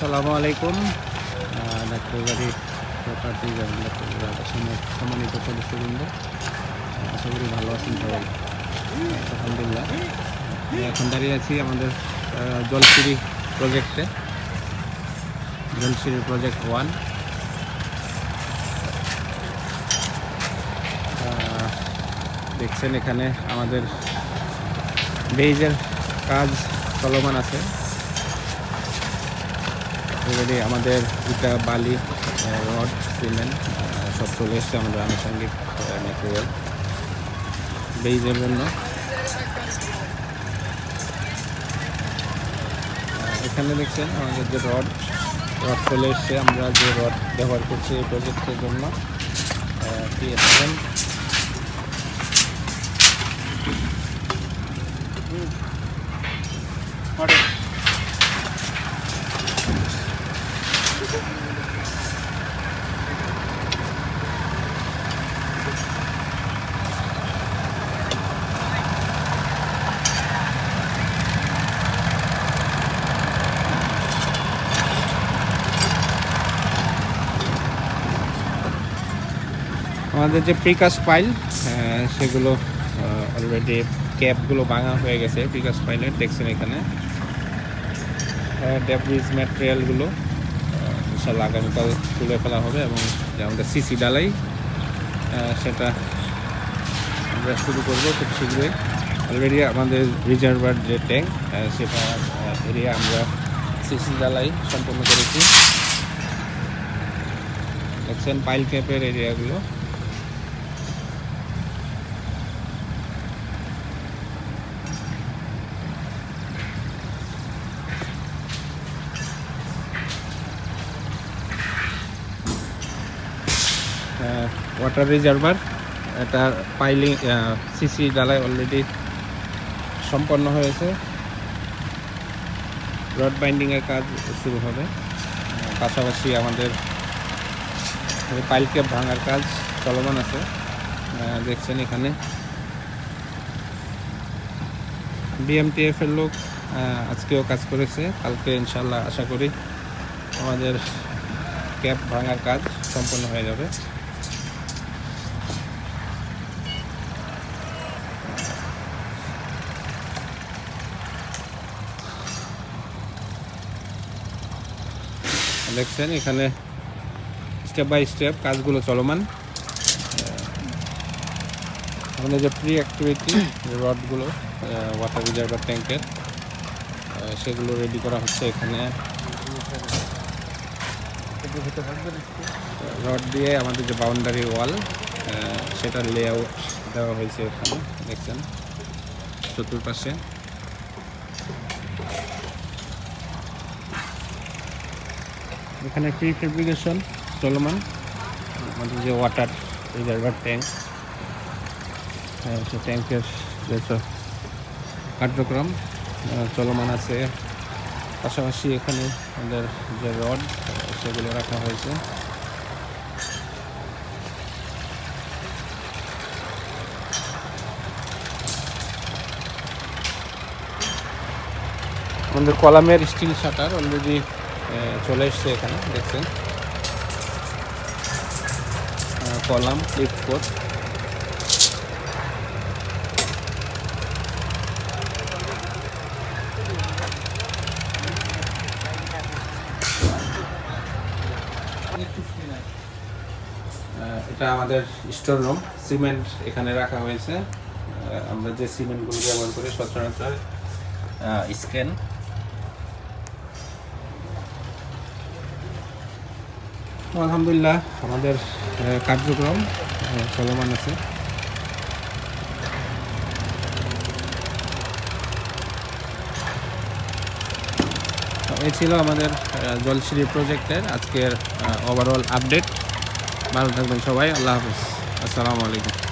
আসসালামু আলাইকুম। ডাক্তার বাড়ি প্রপার্টিজ এবং সম্মানিত সদস্যবৃন্দ, আশা করি ভালো আছেন সবাই। আলহামদুলিল্লাহ। এখন দাঁড়িয়ে আছি আমাদের জলসিঁড়ি প্রজেক্টে, জলসিঁড়ি প্রজেক্ট 1। দেখছেন এখানে আমাদের বেইজের কাজ চলমান আছে। অলরেডি আমাদের ইটা, বালি, রড, সিমেন্ট সব চলে এসছে আমাদের আনুষঙ্গিক ম্যাটেরিয়াল বেইজের জন্য। এখানে দেখছেন আমাদের যে রড চলে এসছে। আমরা যে রড ব্যবহার করছি এই প্রজেক্টের জন্য PS7 আমাদের যে প্রিকাস্ট পাইল সেগুলো অলরেডি ক্যাপগুলো ভাঙা হয়ে গেছে। প্রিকাস্ট পাইলের দেখছেন এখানে ডেব্রিজ ম্যাটেরিয়ালগুলো ইনশাআল্লাহ আগামীকাল তুলে ফেলা হবে এবং যে আমাদের সিসি ডালাই সেটা আমরা শুরু করবো খুব শীঘ্রই। অলরেডি আমাদের রিজার্ভার যে ট্যাঙ্ক সেটা এরিয়া আমরা সিসি ডালাই সম্পন্ন করেছি। দেখছেন পাইল ক্যাপের এরিয়াগুলো। ওয়াটার রিজার্ভার এটা পাইলিং সিসি ডালাই অলরেডি সম্পন্ন হয়েছে। রড বাইন্ডিংয়ের কাজ শুরু হবে। পাশাপাশি আমাদের পাইল ক্যাপ ভাঙার কাজ চলমান আছে। দেখছেন এখানে BMTF এর লোক আজকেও কাজ করেছে। কালকে ইনশাল্লাহ আশা করি আমাদের ক্যাপ ভাঙার কাজ সম্পন্ন হয়ে যাবে। দেখছেন এখানে স্টেপ বাই স্টেপ কাজগুলো চলমান। আমাদের যে প্রি অ্যাক্টিভিটি রডগুলো ওয়াটার রিজার্ভার ট্যাঙ্কের সেগুলো রেডি করা হচ্ছে। এখানে রড দিয়ে আমাদের যে বাউন্ডারি ওয়াল সেটার লেআউট দেওয়া হয়েছে। এখানে দেখছেন চতুর্পাশে এখানে প্রি ফেব্রিকেশন চলমান। আমাদের যে ওয়াটার রিজার্ভার ট্যাঙ্ক সে ট্যাঙ্কের কার্যক্রম চলমান আছে। পাশাপাশি এখানে আমাদের যে রড সেগুলো রাখা হয়েছে। আমাদের কলামের স্টিল শাটার অলরেডি চলে এসছে। এখানে দেখছেন কলাম লিফট কোট। এটা আমাদের স্টোর রুম। সিমেন্ট এখানে রাখা হয়েছে। আমরা যে সিমেন্টগুলো ব্যবহার করি সচরাচর স্ক্যান। আলহামদুলিল্লাহ আমাদের কার্যক্রম চলমান আছে। এই ছিল আমাদের জলসিঁড়ি প্রজেক্টের আজকের ওভারঅল আপডেট। ভালো থাকবেন সবাই। আল্লাহ হাফেজ। আসসালামু আলাইকুম।